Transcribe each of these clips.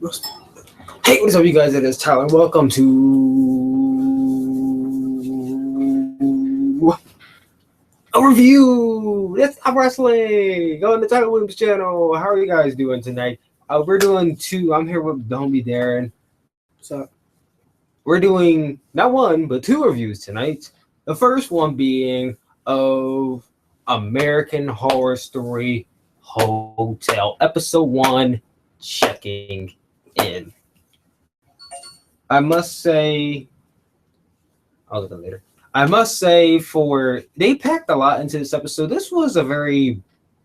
Hey, what's up, you guys? It is Tyler. Welcome to a review. That's Top Wrestling on the Tyler Williams channel. How are you guys doing tonight? We're doing two. I'm here with the homie Darren. What's up? We're doing not one, but two reviews tonight. The first one being of American Horror Story Hotel, Episode 1, Checking In. I must say, I'll look at it later. I must say, they packed a lot into this episode. This was a very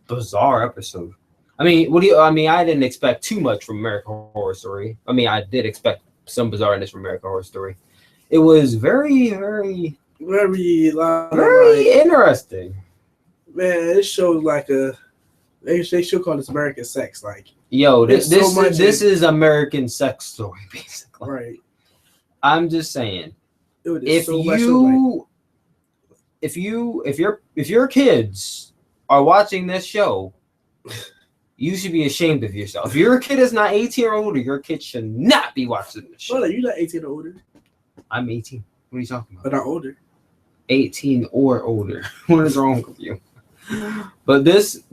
bizarre episode. I didn't expect too much from American Horror Story. I did expect some bizarreness from American Horror Story. It was very interesting. Man, this shows like they should call this American Sex. Like, yo, this is American Sex Story, basically. Right. I'm just saying, if your kids are watching this show, you should be ashamed of yourself. If your kid is not 18 or older, your kid should not be watching this show. Well, you're not 18 or older. I'm 18. What are you talking about? But not older. 18 or older. What is wrong with you? But this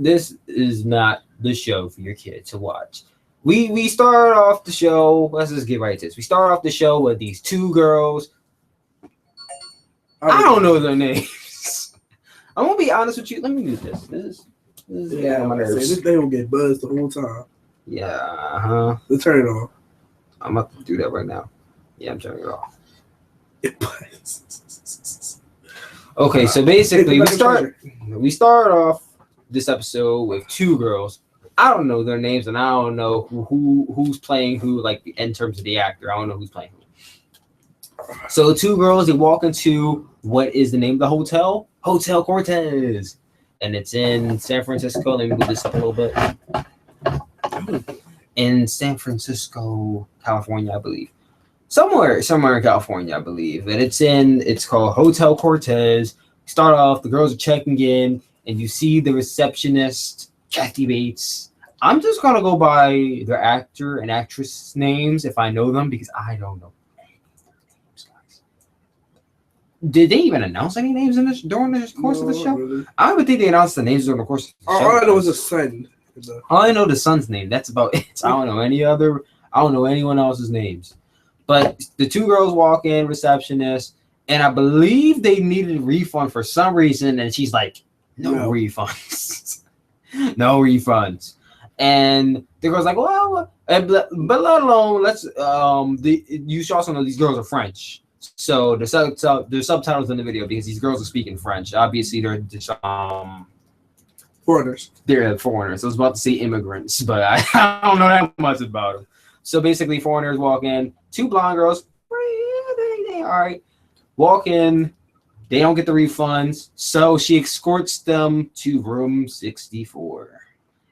is not the show for your kid to watch. We start off the show. Let's just get right to this. We start off the show with these two girls. I don't know their names. I'm gonna be honest with you. Let me do this. This is getting on my nerves. This thing will get buzzed the whole time. Yeah. Let's turn it off. I'm about to do that right now. Yeah, I'm turning it off. It buzzes. Okay, so basically we start off this episode with two girls. I don't know their names, and I don't know who's playing who, like in terms of the actor. I don't know who's playing who. So two girls, they walk into what is the name of the hotel? Hotel Cortez, and it's in San Francisco. Let me move this up a little bit. In San Francisco, California, I believe. Somewhere in California, I believe. And it's called Hotel Cortez. Start off, the girls are checking in, and you see the receptionist, Kathy Bates. I'm just gonna go by their actor and actress names if I know them, because I don't know any of their names, guys. Did they even announce any names during the course of the show? Really. I don't even think they announced the names during the course of the show. All I know was the son. All I know the son's name. That's about it. I don't know anyone else's names. But the two girls walk in, receptionist, and I believe they needed a refund for some reason, and she's like, no refunds. No refunds. And the girl's like, well, but let alone, you should also know these girls are French. So there's subtitles in the video because these girls are speaking French. Obviously, they're foreigners. They're foreigners. I was about to say immigrants, but I don't know that much about them. So basically, foreigners walk in. Two blonde girls, they all right, walk in. They don't get the refunds, so she escorts them to room 64.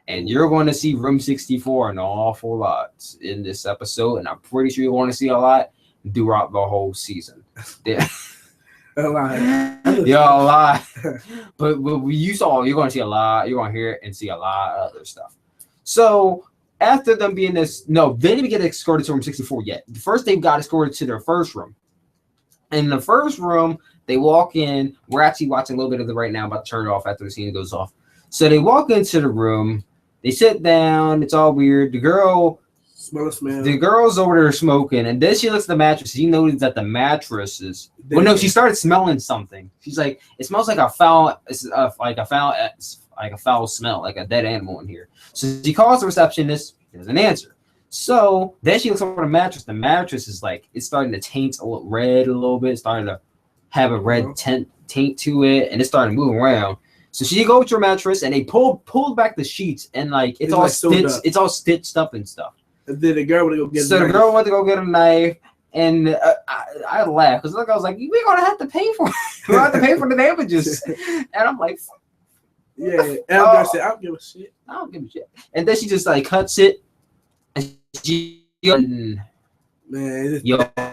And you're going to see room 64 an awful lot in this episode, and I'm pretty sure you're going to see a lot throughout the whole season. Yeah. A lot. Yeah, a lot. But you're going to see a lot. You're going to hear and see a lot of other stuff. So after them being they didn't get escorted to room 64 yet. First, they got escorted to their first room. In the first room, they walk in. We're actually watching a little bit of it right now. I'm about to turn it off after the scene goes off. So they walk into the room. They sit down. It's all weird. The girl's over there smoking, and then she looks at the mattress. She noticed that the mattress is. Well, no, she started smelling something. She's like, it smells like a foul smell, like a dead animal in here. So she calls the receptionist. She doesn't answer. So then she looks over the mattress. The mattress is like, it's starting to taint red a little bit. It's starting to have a red taint to it, and it started moving around. So she goes to her mattress, and they pulled back the sheets, and like it's all stitched up and stuff. And then the girl went to go get. The girl went to go get a knife, and I laughed because I was like, "We're gonna have to pay for it. We're gonna have to pay for the damages." And I'm like, "Yeah." And I'm gonna say, "I don't give a shit. I don't give a shit." And then she just like cuts it, and man,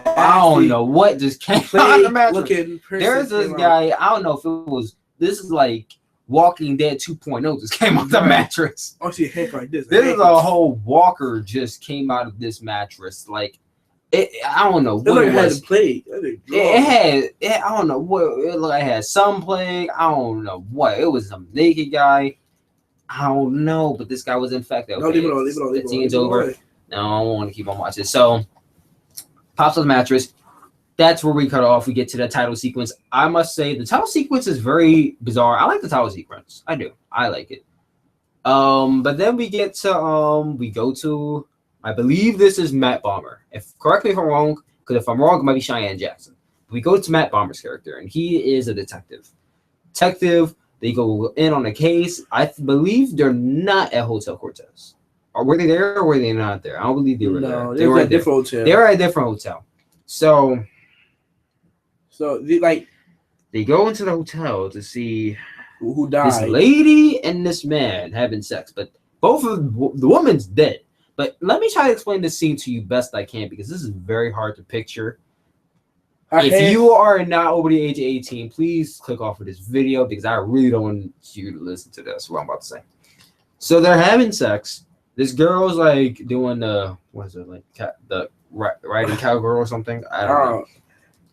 I don't know what just came out of the mattress. There's this guy. I don't know if it was. This is like Walking Dead 2.0 just came off the mattress. Oh, see a head like this. This is a whole walker just came out of this mattress. Like, I don't know what it was. Had a plague. It had, I don't know what it looked like. It had some plague. I don't know what. It was some naked guy. I don't know, but this guy was infected. Okay, no, leave it on. The scene's over. No, I want to keep on watching. So, pops on the mattress. That's where we cut off. We get to the title sequence. I must say, the title sequence is very bizarre. I like the title sequence. I do. I like it. But then we get to we go to, I believe this is Matt Bomber. Correct me if I'm wrong, because if I'm wrong, it might be Cheyenne Jackson. We go to Matt Bomber's character, and he is a detective. They go in on a case. I believe they're not at Hotel Cortez. Or were they there or were they not there? I don't believe they were there. They were at a different hotel. They were at a different hotel. So they go into the hotel to see who died. This lady and this man having sex, but both of the woman's dead. But let me try to explain this scene to you best I can, because this is very hard to picture. If you are not over the age of 18, please click off of this video, because I really don't want you to listen to this, what I'm about to say. So they're having sex. This girl's like doing the riding cowgirl or something. I don't know.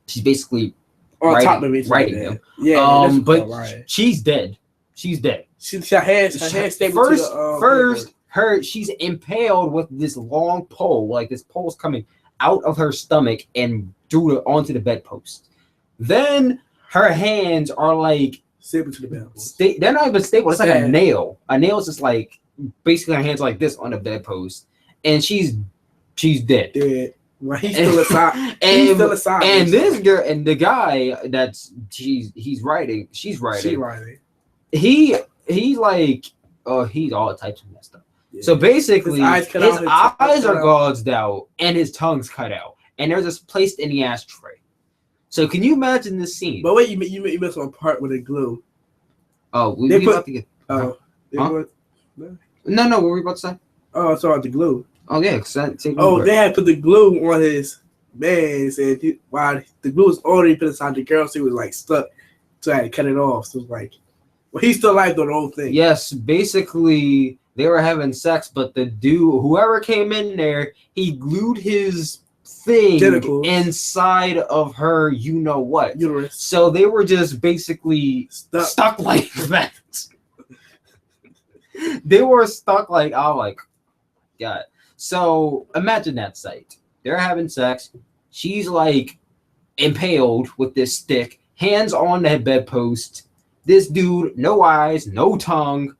She's basically writing him. Yeah. But she's dead. She's dead. She's her hand first, she's impaled with this long pole. Like this pole's coming out of her stomach and onto the bedpost. Then her hands are like stable to the bedpost. They're not even stable. It's like a nail. A nail's just like basically her hands are like this on the bedpost, and she's dead. Dead. Well, he's still aside. He's still aside. And this girl and the guy she's writing. He's like, he's all types of messed up. Yeah. So basically, his eyes are gouged out and his tongue's cut out, and they're just placed in the ashtray. So can you imagine this scene? But wait, you missed one part with the glue. Oh, we about to get. No, what were we about to say? Oh, I saw the glue. Oh yeah, they had put the glue on his man. He said while the glue was already put inside the girl, so he was like stuck. So I had to cut it off. So it was like, well, he's still alive doing the whole thing. Yes, basically they were having sex, but the dude, whoever came in there, he glued his thing inside of her, you know what? Uterus. So they were just basically stuck like that. They were stuck like, oh my God. So imagine that sight. They're having sex. She's like impaled with this stick, hands on that bedpost. This dude, no eyes, no tongue,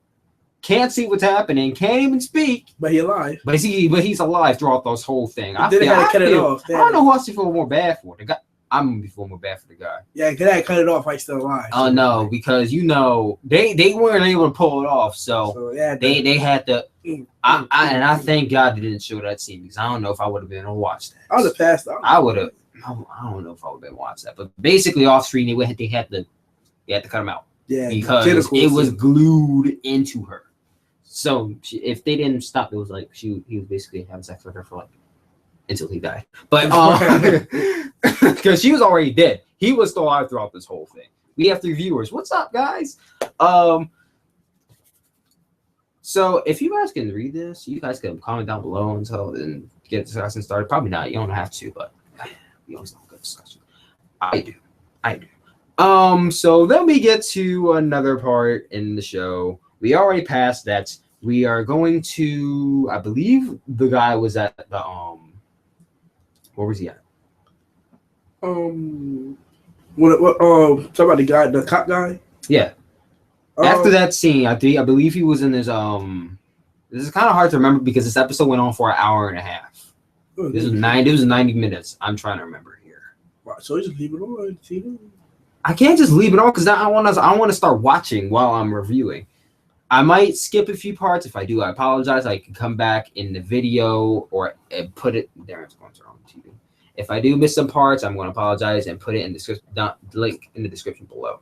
can't see what's happening, can't even speak. But he's alive. But he's alive throughout this whole thing. I don't know who else to feel more bad for. The guy. I'm gonna be feeling more bad for the guy. Yeah, because I cut it off while he's still alive. Oh no, because they weren't able to pull it off, so they had to. I thank God they didn't show that scene, because I don't know if I would have been able to watch that. I would have passed out. I would have. I don't know if I would have been watched that, but basically off screen they had to cut him out. Yeah, because it was glued into her. So if they didn't stop, it was like he was basically having sex with her for like until he died. But because she was already dead, he was still alive throughout this whole thing. We have 3 viewers. What's up, guys? So if you guys can read this, you guys can comment down below and get the discussion started. Probably not. You don't have to, but we always have a good discussion. I do. So then we get to another part in the show. We already passed that. We are going to, I believe the guy was at the where was he at? Talk about the guy, the cop guy? Yeah. After that scene, I believe he was in his this is kind of hard to remember because this episode went on for an hour and a half. This was 90 minutes. I'm trying to remember here. Wow, so you just leave it on, I can't just leave it on because I want to start watching while I'm reviewing. I might skip a few parts. If I do, I apologize. I can come back in the video or put it there. It's going to on TV. If I do miss some parts, I'm going to apologize and put it in the link in the description below.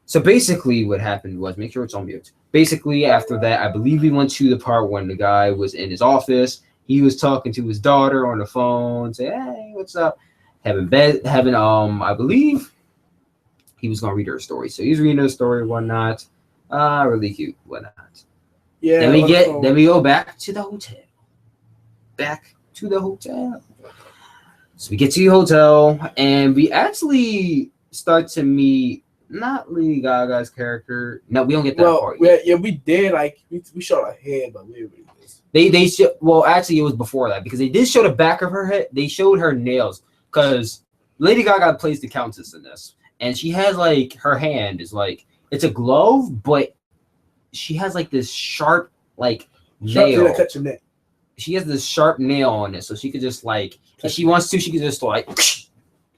So basically what happened was, make sure it's on mute. Basically after that, I believe we went to the part when the guy was in his office. He was talking to his daughter on the phone, say, hey, what's up? I believe he was going to read her a story. So he's reading her a story and whatnot. Really cute, whatnot. Yeah. Then we go back to the hotel. Back to the hotel. So we get to the hotel, and we actually start to meet not Lady Gaga's character. No, we don't get that part yet. Yeah, we did. Like we showed her head, but we really They well, actually, it was before that because they did show the back of her head. They showed her nails because Lady Gaga plays the Countess in this, and she has like her hand is like it's a glove, but she has like this sharp like nail. Cut your neck. She has this sharp nail on it, so she could just like if she wants to, she could just like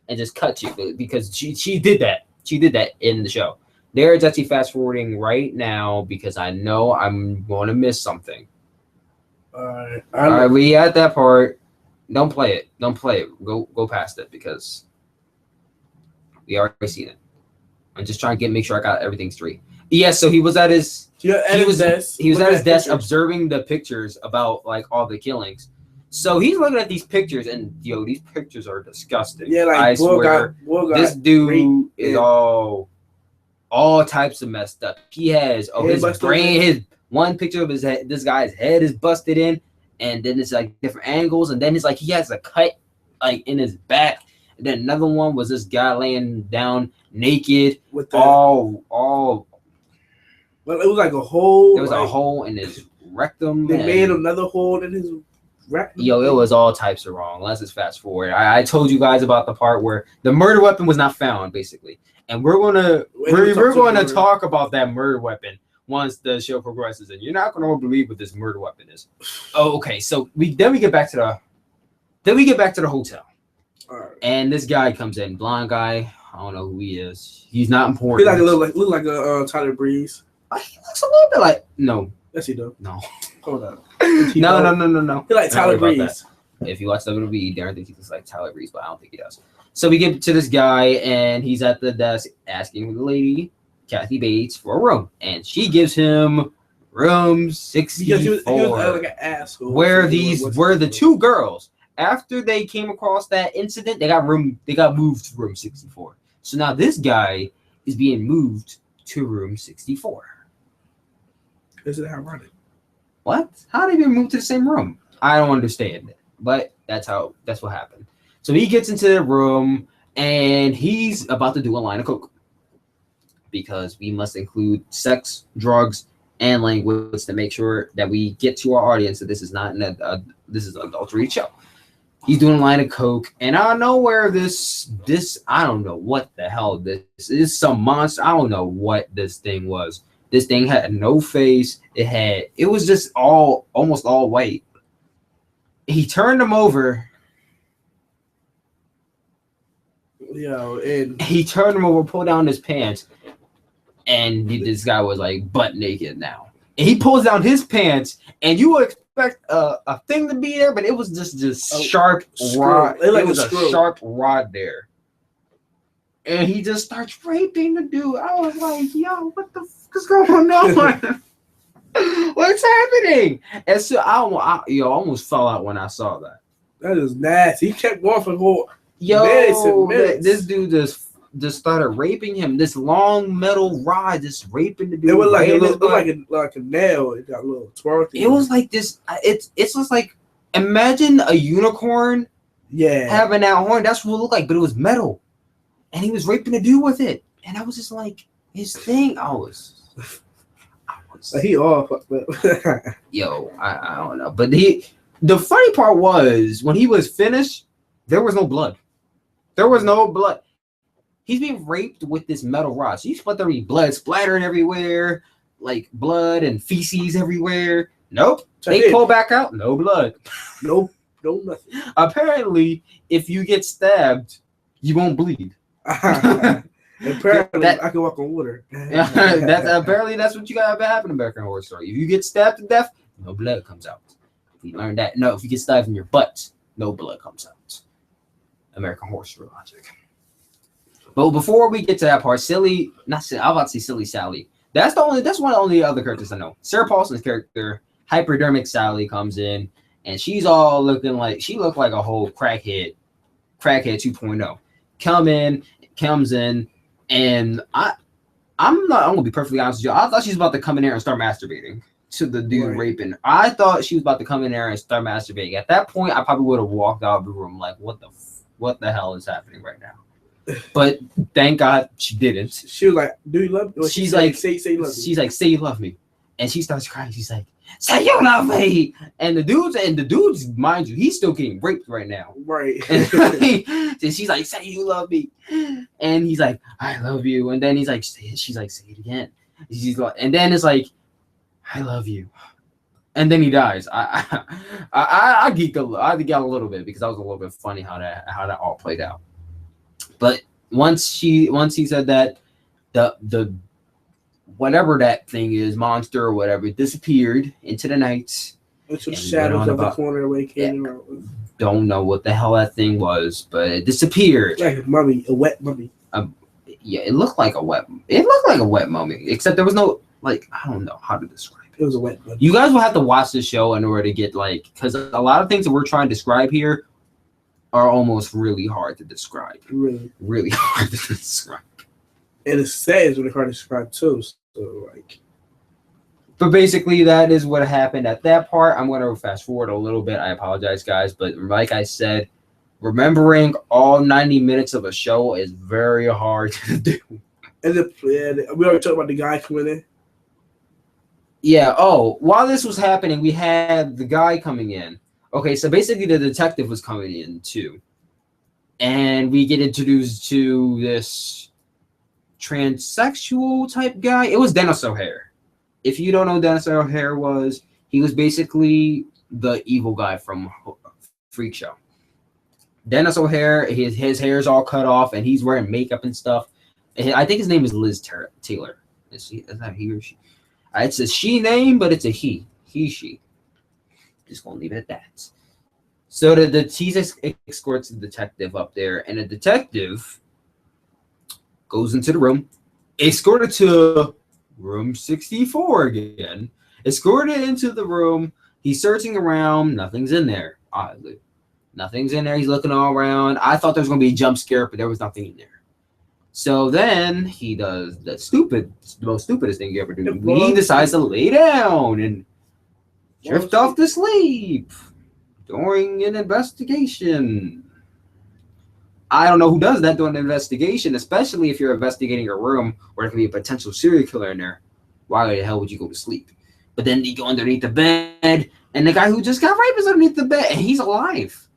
and just cut you because she did that. She did that in the show. They're actually fast forwarding right now because I know I'm going to miss something. All right, we at that part. Don't play it. Don't play it. Go past it because we already seen it. I'm just trying to make sure I got everything straight. Yeah, so he was at his desk observing the pictures about like all the killings. So he's looking at these pictures and these pictures are disgusting. Yeah, like I swear this dude raped, is all types of messed up. He has his brain, his one picture of his head, this guy's head is busted in, and then it's like different angles, and then it's like he has a cut like in his back. And then another one was this guy laying down naked with all well, it was like a hole. There was a hole in his rectum. They made another hole in his rectum. Yo, it was all types of wrong. Let's just fast forward. I told you guys about the part where the murder weapon was not found, basically. And we're gonna talk about that murder weapon once the show progresses, and you're not gonna believe what this murder weapon is. Oh, okay. So we get back to the hotel. All right. And this guy comes in, blonde guy. I don't know who he is. He's not important. He look like a Tyler Breeze. He looks a little bit like no. Yes, he does. No. Hold on. No. He like Tyler Breeze. If you watch WWE, Darren thinks he looks like Tyler Breeze, but I don't think he does. So we get to this guy, and he's at the desk asking the lady, Kathy Bates, for a room, and she gives him room 64. He was like an asshole. Where the two girls, after they came across that incident, they got moved to room 64. So now this guy is being moved to room 64. Is it ironic? What? How did they move to the same room? I don't understand it, but that's what happened. So he gets into the room and he's about to do a line of coke because we must include sex, drugs, and language to make sure that we get to our audience that this is not this is an adultery show. He's doing a line of coke, and I don't know where this I don't know what the hell this is. Some monster. I don't know what this thing was. This thing had no face. It was just almost all white. He turned him over. And he turned him over, pulled down his pants, and this guy was like butt naked now. And he pulls down his pants, and you would expect a thing to be there, but it was just sharp rod. It was a sharp rod there. And he just starts raping the dude. I was like, yo, what the fuck is going on? What's happening? And so I almost fell out when I saw that. That is nasty. He kept going for the whole minutes. This dude just started raping him. This long metal rod just raping the dude. It was like a nail. It got a little twirly. It was like this. It's just like imagine a unicorn. Yeah. Having that horn. That's what it looked like, but it was metal. And he was raping the dude with it. And I was just like, his thing. I was he all fucked up. Yo, I don't know. But the funny part was when he was finished, there was no blood. There was no blood. He's being raped with this metal rod. So you thought there would be blood splattering everywhere, like blood and feces everywhere. Nope. They pull back out. No blood. Nope. No nothing. Apparently, if you get stabbed, you won't bleed. Apparently, I can walk on water. That's what you got to happen in American Horror Story. If you get stabbed to death, no blood comes out. If you learn that, no. If you get stabbed in your butt, no blood comes out. American Horror Story logic. But before we get to that part, I'm about to say Silly Sally. That's one of the only other characters I know. Sarah Paulson's character, Hypodermic Sally, comes in, and she's all she looked like a whole crackhead 2.0. Comes in, and I'm gonna be perfectly honest with you. I thought she was about to come in there and start masturbating to the dude raping. I thought she was about to come in there and start masturbating. At that point, I probably would have walked out of the room like, what the hell is happening right now? But thank God she didn't. She was like, "Do you love me?" She's like, "Say you love me." She's like, "Say you love me," and she starts crying. She's like, "Say you love me," and the dude's, mind you, he's still getting raped right now. Right. And she's like, "Say you love me," and he's like, "I love you," and then he's like, she's like, "Say it again." She's like, and then it's like, "I love you," and then he dies. I geeked a little bit because that was a little bit funny how that all played out. But once he said that, the whatever that thing is, monster or whatever, disappeared into the night. Into the shadows of the corner where it came out. Don't know what the hell that thing was, but it disappeared. Like a mummy, a wet mummy. Yeah, it looked like a wet mummy, except there was no, like, I don't know how to describe it. It was a wet mummy. You guys will have to watch the show in order to get, like, because a lot of things that we're trying to describe here are almost really hard to describe. Really hard to describe. And it's sad, it's really hard to describe too. So, like, but basically, that is what happened at that part. I'm going to fast forward a little bit. I apologize, guys, but like I said, remembering all 90 minutes of a show is very hard to do. And we already talked about the guy coming in. Yeah. Oh, while this was happening, we had the guy coming in. Okay, so basically, the detective was coming in too, and we get introduced to this transsexual type guy. It was Dennis O'Hare. If you don't know who Dennis O'Hare was, he was basically the evil guy from Freak Show. Dennis O'Hare, his hair is all cut off, and he's wearing makeup and stuff. I think his name is Liz Taylor. Is that he or she? It's a she name, but it's a he. She. Just gonna leave it at that. So the teaser escorts the detective up there, and the detective goes into the room, escorted to room 64 again. Escorted into the room. He's searching around. Nothing's in there. Oddly, nothing's in there. He's looking all around. I thought there was gonna be a jump scare, but there was nothing in there. So then he does the most stupidest thing you ever do. He decides to lay down and drift off to sleep during an investigation. I don't know who does that during an investigation, especially if you're investigating a room where there could be a potential serial killer in there. Why the hell would you go to sleep? But then you go underneath the bed, and the guy who just got raped is underneath the bed, and he's alive.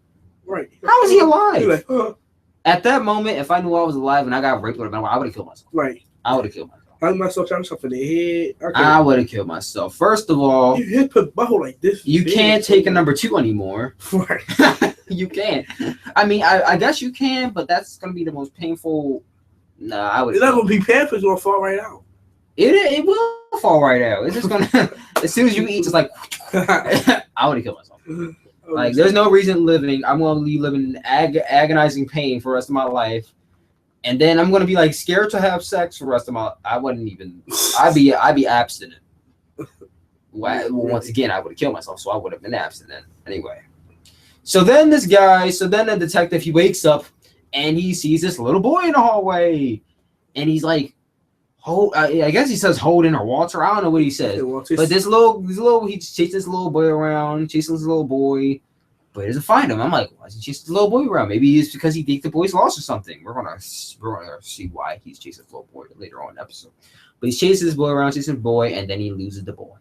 Right. How is he alive? Like, At that moment, if I knew I was alive and I got raped, I would have killed myself. Right. I would have killed myself. I myself shot myself in the head. I would have killed myself. First of all, you hit the butthole like this. You can't take a number 2 anymore. Right. You can't. I mean, I guess you can, but that's gonna be the most painful. Nah, I would. It's not gonna be painful. It's gonna fall right out. It will fall right out. It's just gonna. As soon as you eat, it's like. I would have killed myself. Like, there's no reason living. I'm gonna be living in agonizing pain for the rest of my life, and then I'm gonna be like scared to have sex for the rest of my. I wouldn't even. I'd be abstinent. Well, once again, I would have killed myself, so I would have been abstinent anyway. So then the detective, he wakes up and he sees this little boy in the hallway, and he's like, I guess he says Holden or Walter. I don't know what he says. But this little, he chases this little boy around, chasing this little boy, but he doesn't find him. I'm like, why is he chasing the little boy around? Maybe it's because he thinks the boy's lost or something. We're gonna see why he's chasing this little boy later on in the episode. But he chases this boy around, chasing the boy, and then he loses the boy.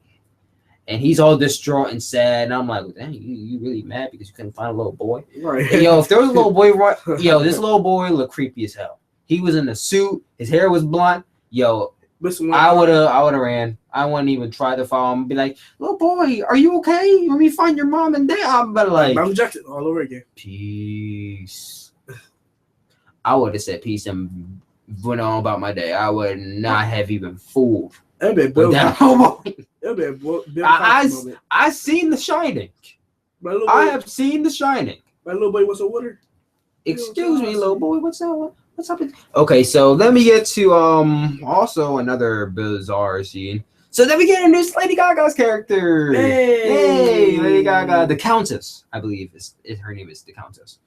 And he's all distraught and sad. And I'm like, dang, you really mad because you couldn't find a little boy? Right. And, if there was a little boy, this little boy looked creepy as hell. He was in a suit. His hair was blonde. I would have ran. I wouldn't even try to follow him and be like, little boy, are you okay? Let me find your mom and dad. I'm like, I'm Jackson all over again. Peace. I would have said peace and went on about my day. I would not have even fooled. I seen The Shining. I have seen The Shining. My little boy wants a water. Excuse me, little boy. What's up? What's up? Okay, so let me get to also another bizarre scene. So then we get a new Lady Gaga's character. Hey, Lady Gaga, the Countess, I believe is her name is the Countess.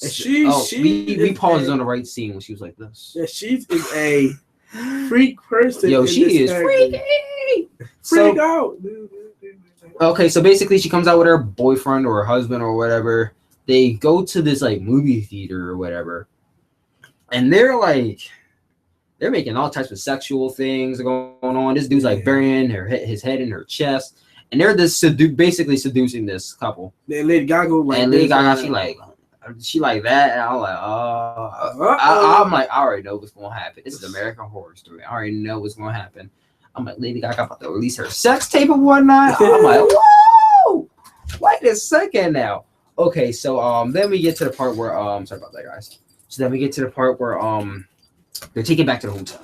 We paused on the right scene when she was like this. Yeah, she is a freak person. Yo, she is freaky. Freak out. Okay, so basically she comes out with her boyfriend or her husband or whatever. They go to this like movie theater or whatever. And they're making all types of sexual things going on. This dude's like burying his head in her chest. And they're just basically seducing this couple. Then Lady Gaga she like that, and I'm like, I'm like, I already know what's gonna happen. This is American Horror Story. I already know what's gonna happen. I'm like, Lady Gaga about to release her sex tape and whatnot. I'm like, whoa! Wait a second now. Okay, so then we get to the part where sorry about that, guys. So then we get to the part where they're taken back to the hotel,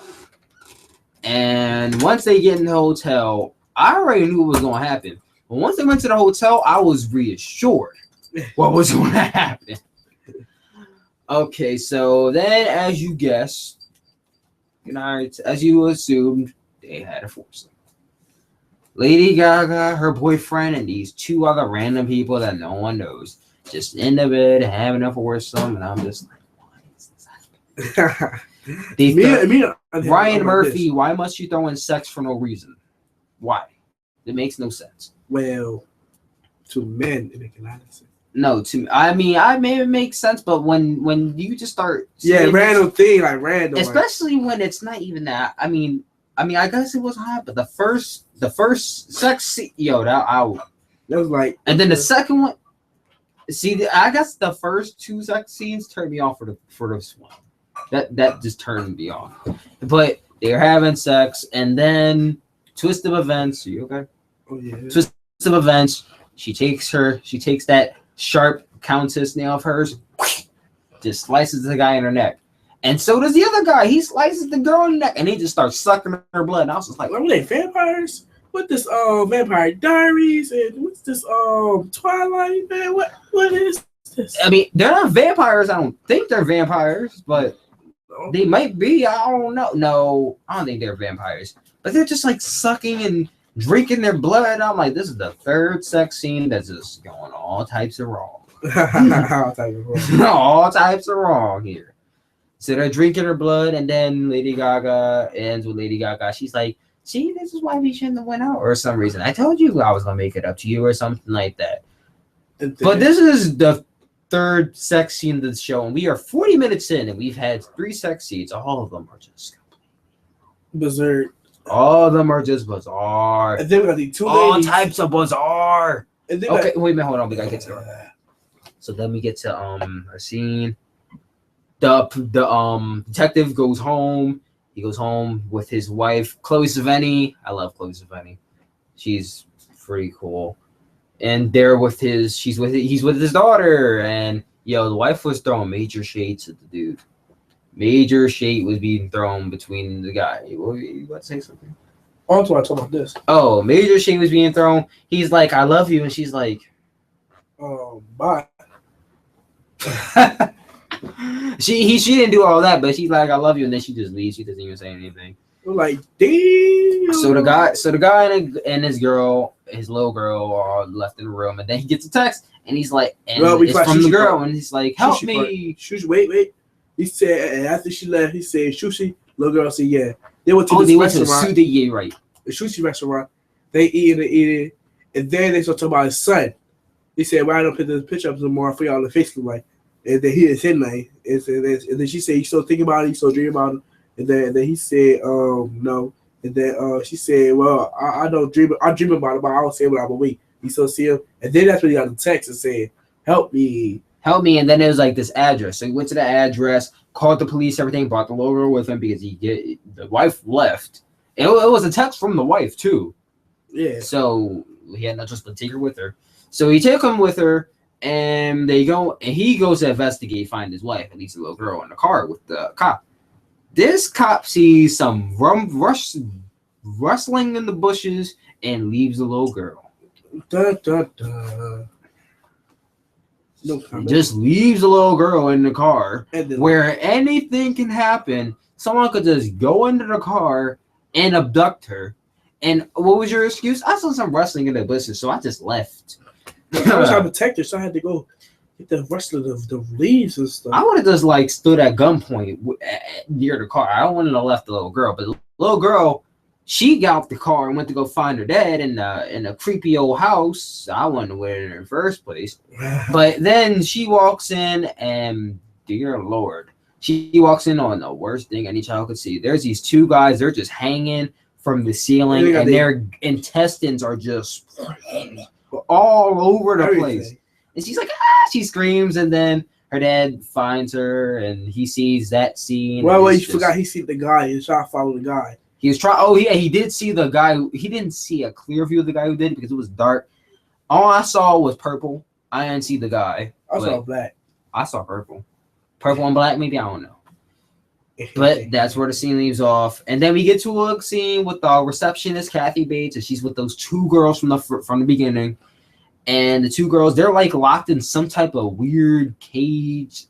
and once they get in the hotel, I already knew what was gonna happen. But once they went to the hotel, I was reassured what was going to happen. Okay, so then, as you guessed, as you assumed, they had a foursome. Lady Gaga, her boyfriend, and these two other random people that no one knows, just in the bed having a foursome, and I'm just like, why is this happening? Ryan Murphy, why must you throw in sex for no reason? Why? It makes no sense. Well, to men, it makes a lot of sense. No, I may make sense, but when you just start random thing like random, especially when it's not even that. I mean, I guess it wasn't hot, but the first sex scene, that was like, and then the second one. See, I guess the first two sex scenes turned me off for this one. That just turned me off. But they're having sex, and then twist of events. Are you okay? Oh yeah. Twist of events. She takes that sharp Countess nail of hers, just slices the guy in her neck. And so does the other guy. He slices the girl in the neck, and he just starts sucking her blood. And I was just like, are they vampires? What this Vampire Diaries and what's this Twilight, man? What is this? I mean, they're not vampires. I don't think they're vampires, but they might be. I don't know. No, I don't think they're vampires. But they're just like sucking and drinking their blood. I'm like, this is the third sex scene that's just going all types of wrong. All types of wrong here. So they're drinking her blood, and then Lady Gaga ends with Lady Gaga. She's like, see, this is why we shouldn't have went out, or some reason. I told you I was gonna make it up to you, or something like that. But this is the third sex scene of the show, and we are 40 minutes in, and we've had 3 sex scenes. All of them are just berserk. All of them are just bizarre. And then we got the two all ladies. types of bizarre. And then okay, wait a minute, hold on. We gotta get to her. So then we get to a scene. The detective goes home. He goes home with his wife, Chloe Sevigny. I love Chloe Sevigny. She's pretty cool. And he's with his daughter. And the wife was throwing major shades at the dude. Major shade was being thrown between the guy. You about to say something? Oh, that's why I talk about this. Oh, major shade was being thrown. He's like, I love you. And she's like, bye. She didn't do all that, but she's like, I love you. And then she just leaves. She doesn't even say anything. We're like, damn. So the guy and his girl, his little girl, are left in the room. And then he gets a text. And he's like, it's from the girl. And he's like, help me. Wait. He said, and after she left, he said, Sushi. Little girl said, yeah. They went to the restaurant. Right. The sushi restaurant. They eating. And then they started talking about his son. He said, why don't put this picture up some more for y'all on Facebook? Like, and then he didn't say nothing. And then she said, you still think about it? You still dream about it? And then he said, no. And then she said, well, I don't dream. I dream about it, but I don't say what I'm awake. You still see him? And then that's when he got the text and said, help me. And then it was like this address. So he went to the address, called the police, everything, brought the little girl with him because the wife left. It was a text from the wife too. Yeah. So he had no choice but to take her with her. So he took him with her, and he goes to investigate, find his wife, and leaves the little girl in the car with the cop. This cop sees some rustling in the bushes and leaves the little girl. No comment. Just leaves a little girl in the car where anything can happen. Someone could just go into the car and abduct her. And what was your excuse? I saw some rustling in the bushes, so I just left. I was trying to protect her, so I had to go. Hit the rest of the leaves and stuff. I would have just like stood at gunpoint near the car. I wouldn't have left the little girl, but the little girl, she got off the car and went to go find her dad in a creepy old house. I wouldn't have went in the first place. But then she walks in, and dear Lord, she walks in on the worst thing any child could see. There's these two guys. They're just hanging from the ceiling, and their intestines are just all over the place. And she's like, she screams, and then her dad finds her, and he sees that scene. Well, you forgot he see the guy. He was trying to follow the guy. He was trying. Oh, yeah, he did see the guy. He didn't see a clear view of the guy who did because it was dark. All I saw was purple. I didn't see the guy. I saw black. I saw purple. Purple and black, maybe, I don't know. But that's where the scene leaves off. And then we get to a scene with the receptionist, Kathy Bates, and she's with those two girls from the beginning. And the two girls, they're like locked in some type of weird cage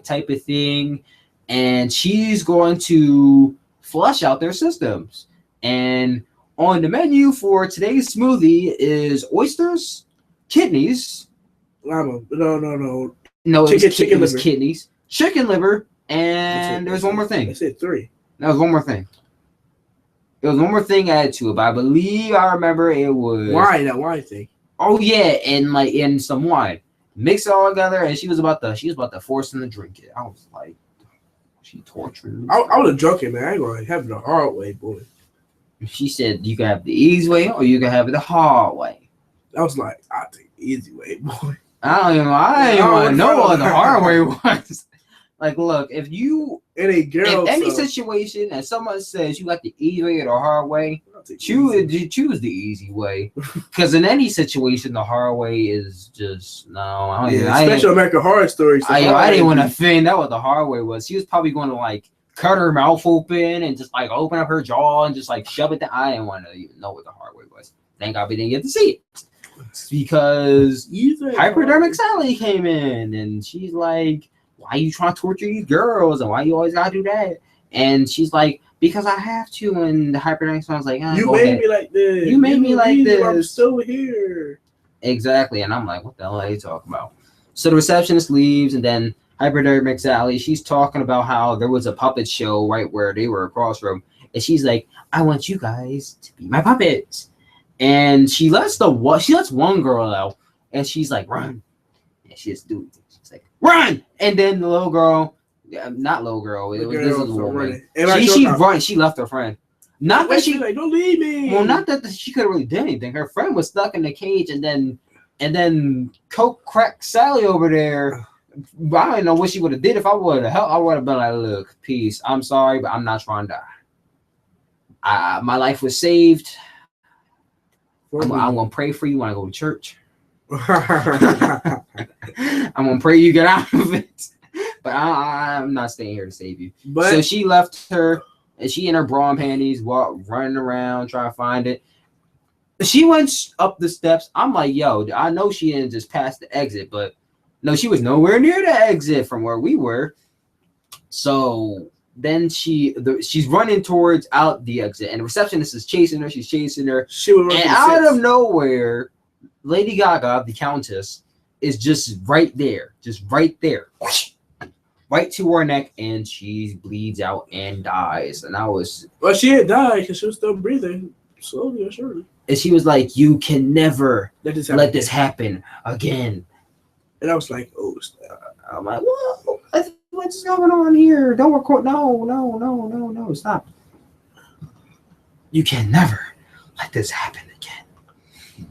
type of thing. And she's going to flush out their systems. And on the menu for today's smoothie is oysters, kidneys. No. No, it was kidneys, chicken liver, and there's one more thing. I said 3. There was one more thing. There was one more thing added to it, but I believe I remember it was that wine thing. Oh yeah, and some wine. Mix it all together, and she was about to force him to drink it. I was like, she tortured me. I would have drunk it, man. I ain't gonna have it the hard way, boy. She said you can have the easy way or you can have it the hard way. I was like, I'll take the easy way, boy. I don't want to know what the hard way was. Like, look, if any situation and someone says you got the easy way or the hard way, choose the easy way. Because in any situation, the hard way is just no. Special American Horror Story. I didn't want to offend. That what the hard way was. She was probably going to like cut her mouth open and just like open up her jaw and just like shove it down. I didn't want to even know what the hard way was. Thank God we didn't get to see it. Because Hypodermic Sally came in and she's like, why are you trying to torture these girls and why you always gotta do that? And she's like, because I have to. And the Hypodermic Sally's like, you made me like this. You made me like this. I'm still here. Exactly. And I'm like, what the hell are you talking about? So the receptionist leaves, and then Hypodermic Sally, she's talking about how there was a puppet show right where they were across from, and she's like, I want you guys to be my puppets. And she lets one girl out, and she's like, run. And she just do it. She's like, run. And then the little girl, not little girl, it was this little woman. She run. She left her friend. Not that she like, don't leave me. Well, not that she could have really did anything. Her friend was stuck in the cage, and then Coke cracked Sally over there. I don't know what she would have did if I would have helped. I would have been like, look, peace. I'm sorry, but I'm not trying to die. My life was saved. I'm gonna pray for you when I go to church. I'm gonna pray you get out of it. But I'm not staying here to save you. So she left her, and she in her bra and panties, running around trying to find it. She went up the steps. I'm like, yo, I know she didn't just pass the exit, but no, she was nowhere near the exit from where we were. So then she's running towards out the exit, and the receptionist is chasing her. She's chasing her. And out of nowhere, Lady Gaga, the Countess, is just right there. Right to her neck, and she bleeds out and dies. And I was... Well, she had died because she was still breathing. Slowly or surely. And she was like, you can never let this happen again. And I was like, oh, I'm like, what's going on here? Don't record. No, stop. You can never let this happen again.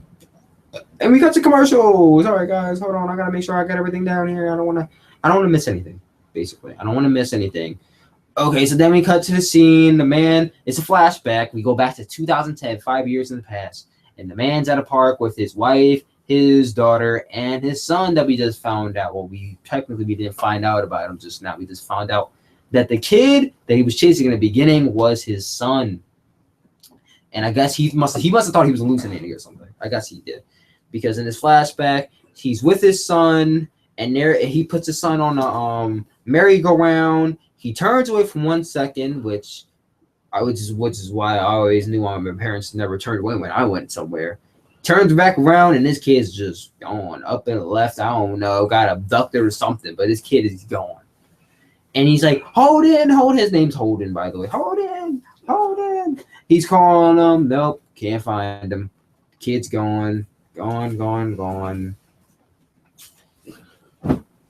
And we got to commercials. All right, guys, hold on. I got to make sure I got everything down here. I don't want to miss anything, basically. I don't want to miss anything. Okay, so then we cut to the scene. The man, it's a flashback. We go back to 2010, 5 years in the past. And the man's at a park with his wife, his daughter, and his son that we just found out. Well, we didn't find out about him just now. We just found out that the kid that he was chasing in the beginning was his son. And I guess he must have thought he was hallucinating or something. I guess he did. Because in this flashback, he's with his son, and there he puts his son on a merry-go-round. He turns away for 1 second, which is why I always knew my parents never turned away when I went somewhere. Turns back around, and this kid's just gone up and left. I don't know, got abducted or something, but this kid is gone. And he's like, Holden. His name's Holden, by the way. Holden. He's calling him. Nope, can't find him. Kid's gone.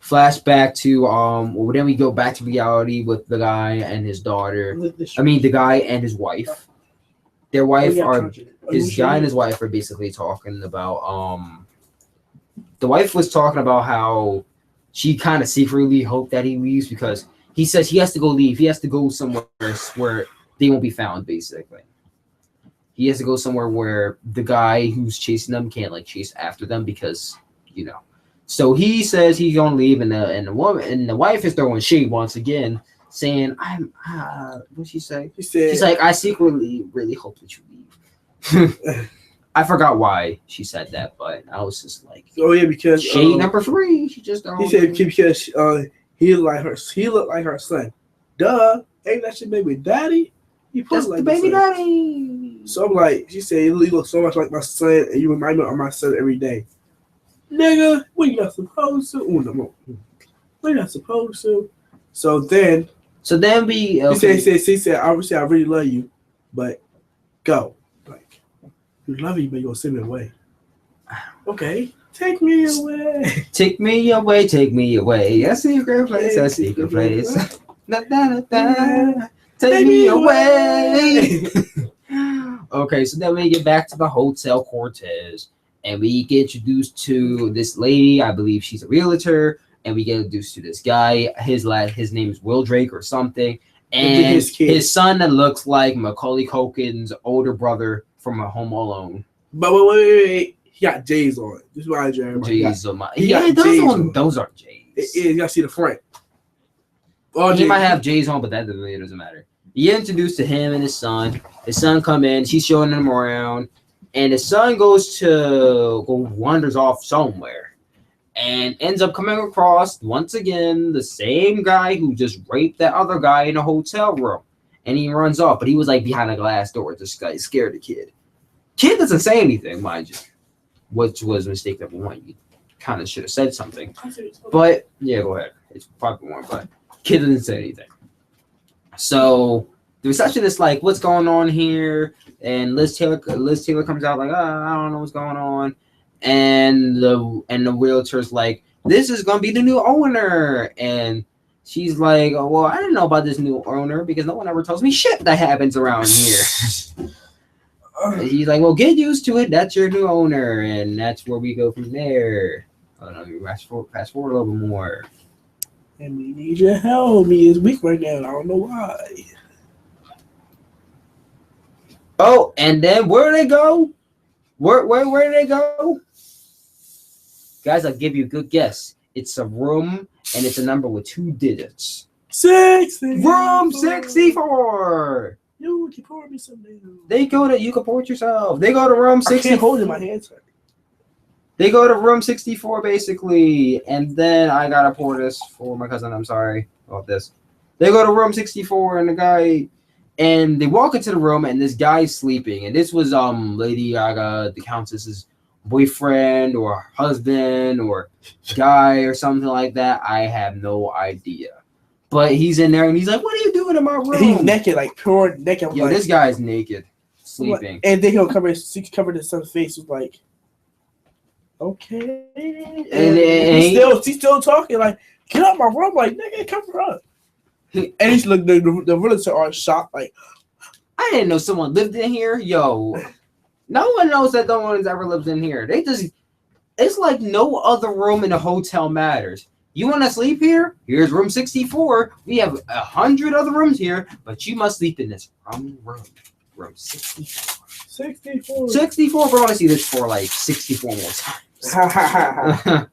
Flashback to well, then we go back to reality with the guy and his daughter. I mean, the guy and his wife. Their wife his guy and his wife are basically talking about the wife was talking about how she kind of secretly hoped that he leaves because he says he has to go leave. He has to go somewhere where they won't be found, basically. He has to go somewhere where the guy who's chasing them can't like chase after them because, you know. So he says he's gonna leave, and the woman and the wife is throwing shade once again, saying, "I'm what'd she say? She's like, I secretly really hope that you leave." I forgot why she said that, but I was just like, "Oh yeah, because shade number 3." She just he said because he looked like her son. Duh, ain't that your baby daddy? He That's like the baby daddy. So I'm like, she said, you look so much like my son, and you remind me of my son every day. Nigga, we not supposed to. We're not supposed to. So then we. Okay. He said, obviously, I really love you, but go. Like, you love me, but you're gonna send me away. Okay, take me away. Take me away. Take me away. A secret place. A secret place. Take me away. Okay, so then we get back to the Hotel Cortez, and we get introduced to this lady. I believe she's a realtor, and we get introduced to this guy. His name is Will Drake or something, and his son that looks like Macaulay Culkin's older brother from A Home Alone. But wait. He got J's on. This is why J's on. Yeah, those are J's. You gotta see the front. He might have J's on, but that really doesn't matter. You get introduced to him and his son. His son come in. She's showing him around, and his son wanders off somewhere, and ends up coming across once again the same guy who just raped that other guy in a hotel room, and he runs off. But he was like behind a glass door. This guy scared the kid. Kid doesn't say anything, mind you, which was mistake number 1. You kind of should have said something, but yeah, go ahead. It's probably one, but kid didn't say anything. So the receptionist like, what's going on here? And Liz Taylor comes out like, I don't know what's going on. And the realtor's like, this is gonna be the new owner. And she's like, oh, well, I didn't know about this new owner because no one ever tells me shit that happens around here. And he's like, well, get used to it. That's your new owner, and that's where we go from there. I don't know. Fast forward a little bit more. And we need your help. Me is weak right now. I don't know why. Oh, and then where do they go? Where do they go? Guys, I'll give you a good guess. It's a room, and it's a number with 2 digits. 64. Room 64. You can pour me something. You can pour it yourself. They go to room 64. I can't hold it in my hands. They go to room 64 basically, and then I gotta pour this for my cousin. I'm sorry about this. They go to room 64, and they walk into the room, and this guy's sleeping. And this was Lady Gaga, the Countess's boyfriend or husband or guy or something like that. I have no idea. But he's in there, and he's like, "What are you doing in my room?" He's naked, like pure naked. Yo, this guy's naked, sleeping. And then he'll cover his son's face with like. Okay. And he's still talking like, get out my room, like nigga, cover up. And he's look the realtor are shocked, like, I didn't know someone lived in here. Yo, no one knows that no one's ever lived in here. It's like no other room in a hotel matters. You want to sleep here? Here's room 64. We have 100 other rooms here, but you must sleep in this room 64. 64. 64. We're going to see this for like 64 more times.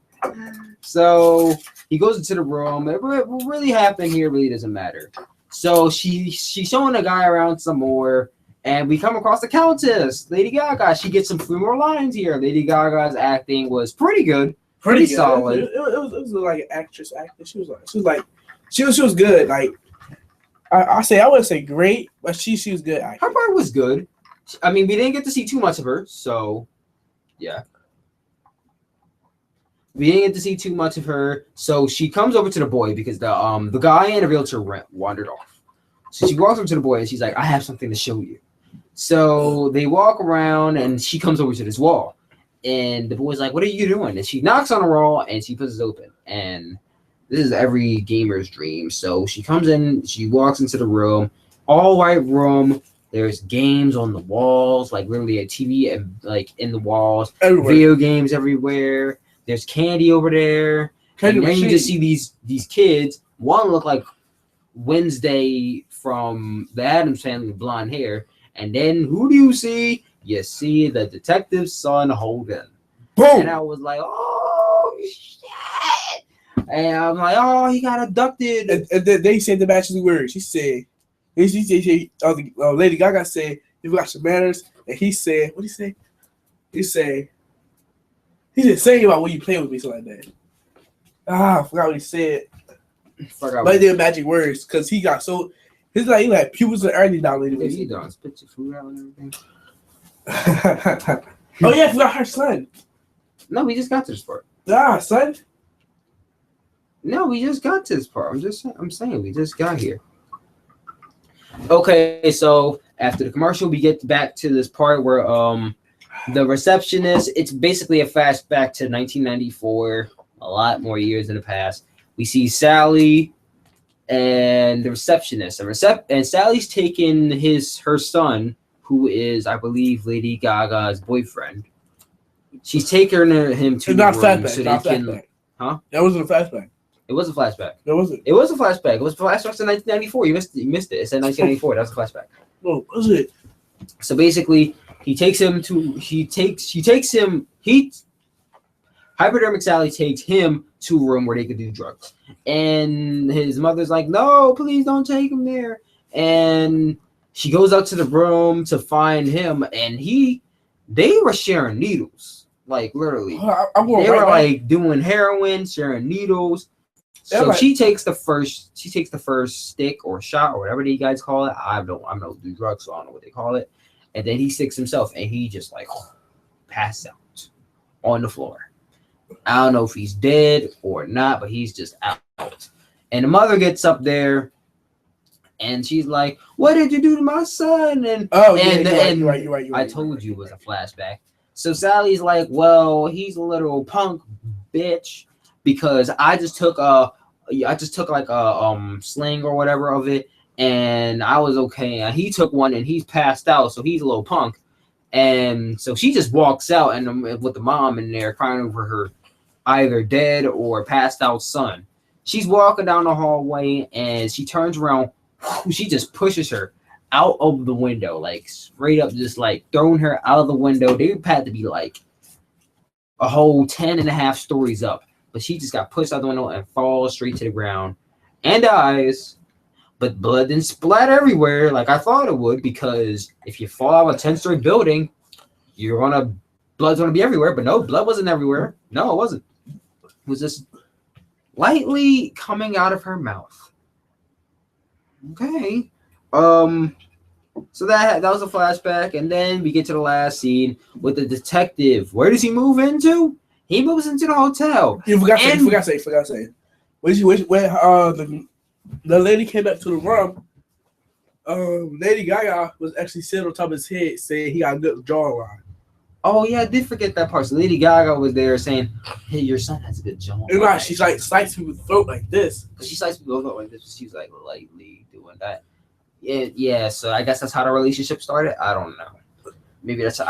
So he goes into the room. What really happened here really doesn't matter. So she's showing the guy around some more, and we come across the Countess, Lady Gaga. She gets some 3 more lines here. Lady Gaga's acting was pretty good, pretty solid. It was like an actress acting. She was good. Like I wouldn't say great, but she was good acting. Her part was good. I mean, we didn't get to see too much of her, so Yeah. We didn't get to see too much of her, so she comes over to the boy because the guy and the realtor wandered off. So she walks over to the boy and she's like, "I have something to show you." So they walk around and she comes over to this wall, and the boy's like, "What are you doing?" And she knocks on the wall and she pushes it open. And this is every gamer's dream. So she comes in, she walks into the room, all white room. There's games on the walls, like literally a TV and like in the walls, Everywhere. video games everywhere. There's candy over there. Candy and then you machine. just see these kids. One look like Wednesday from the Addams Family with blonde hair. And then who do you see? You see the detective's son Holden. Boom. And I was like, oh shit. And I'm like, oh, he got abducted. And then they said the matching words. She said, Lady Gaga said, "You got your manners." And he said, what did he say? He didn't say about when you play with me, something like that. I forgot what he said. But they did magic words because he got so. He's like, he had pupils and everything down. Yeah, you done spit your food out and everything. Oh yeah, I forgot her son. No, we just got to this part. Son. No, we just got to this part. I'm saying we just got here. Okay, so after the commercial, we get back to this part where the receptionist. It's basically a flashback to 1994. A lot more years in the past. We see Sally and the receptionist. And Sally's taking her son, who is, I believe, Lady Gaga's boyfriend. She's taking him to the room so they can. Huh? That wasn't a flashback. It was a flashback. That wasn't. It was a flashback. It was a flashback to 1994. You missed it. It said 1994. That was a flashback. Oh, was it? So basically, Hypodermic Sally takes him to a room where they could do drugs. And his mother's like, "No, please don't take him there." And she goes out to the room to find him, and they were sharing needles. Like literally. They were like doing heroin, sharing needles. So she takes the first stick or shot or whatever you guys call it. I don't do drugs, so I don't know what they call it. And then he sticks himself and he just like passed out on the floor. I don't know if he's dead or not, but he's just out. And the mother gets up there and she's like, "What did you do to my son?" And you're right. I told you it was a flashback. So Sally's like, "Well, he's a little punk bitch because I just took like a sling or whatever of it, and I was okay. And he took one and he's passed out, so he's a little punk." And so she just walks out and with the mom in there crying over her either dead or passed out son. She's walking down the hallway and she turns around. She just pushes her out of the window, like straight up, just like throwing her out of the window. They had to be like a whole 10 and a half stories up, but she just got pushed out the window and falls straight to the ground and dies. But blood didn't splatter everywhere like I thought it would, because if you fall out of a 10-story building, blood's gonna be everywhere. But no, blood wasn't everywhere. No, it wasn't. It was just lightly coming out of her mouth. Okay. So that was a flashback, and then we get to the last scene with the detective. Where does he move into? He moves into the hotel. You forgot to say. When the lady came back to the room, Lady Gaga was actually sitting on top of his head saying he got a good jawline. Oh yeah, I did forget that part. So Lady Gaga was there saying, "Hey, your son has a good jawline." And like she's like slicing people's throat like this. She sliced people's throat like this. She's like lightly doing that. Yeah. So I guess that's how the relationship started. I don't know. I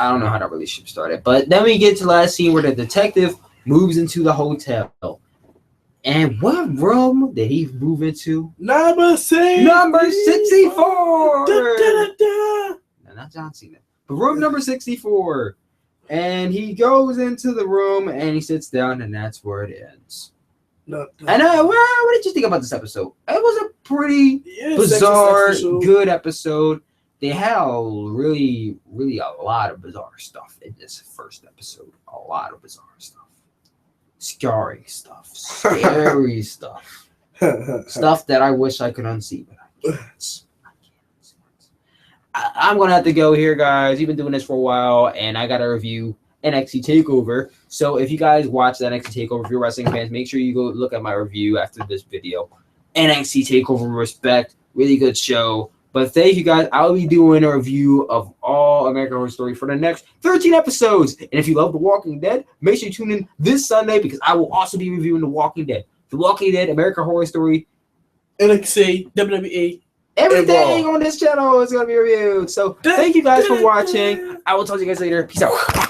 don't know how the relationship started. But then we get to the last scene where the detective moves into the hotel. And what room did he move into? Number 64. No, not John Cena, but room number 64. And he goes into the room and he sits down, and that's where it ends. No. And what did you think about this episode? It was a pretty bizarre, good episode. They had really a lot of bizarre stuff in this first episode. A lot of bizarre stuff. Scary stuff. Scary stuff. Stuff that I wish I could unsee, but I can't. I'm going to have to go here, guys. You've been doing this for a while, and I got to review NXT TakeOver. So if you guys watch the NXT TakeOver, if you're wrestling fans, make sure you go look at my review after this video. NXT TakeOver Respect, really good show. But thank you guys. I'll be doing a review of all American Horror Story for the next 13 episodes. And if you love The Walking Dead, make sure you tune in this Sunday because I will also be reviewing The Walking Dead. The Walking Dead, American Horror Story, NXT, WWE, everything on this channel is going to be reviewed. So thank you guys for watching. I will talk to you guys later. Peace out.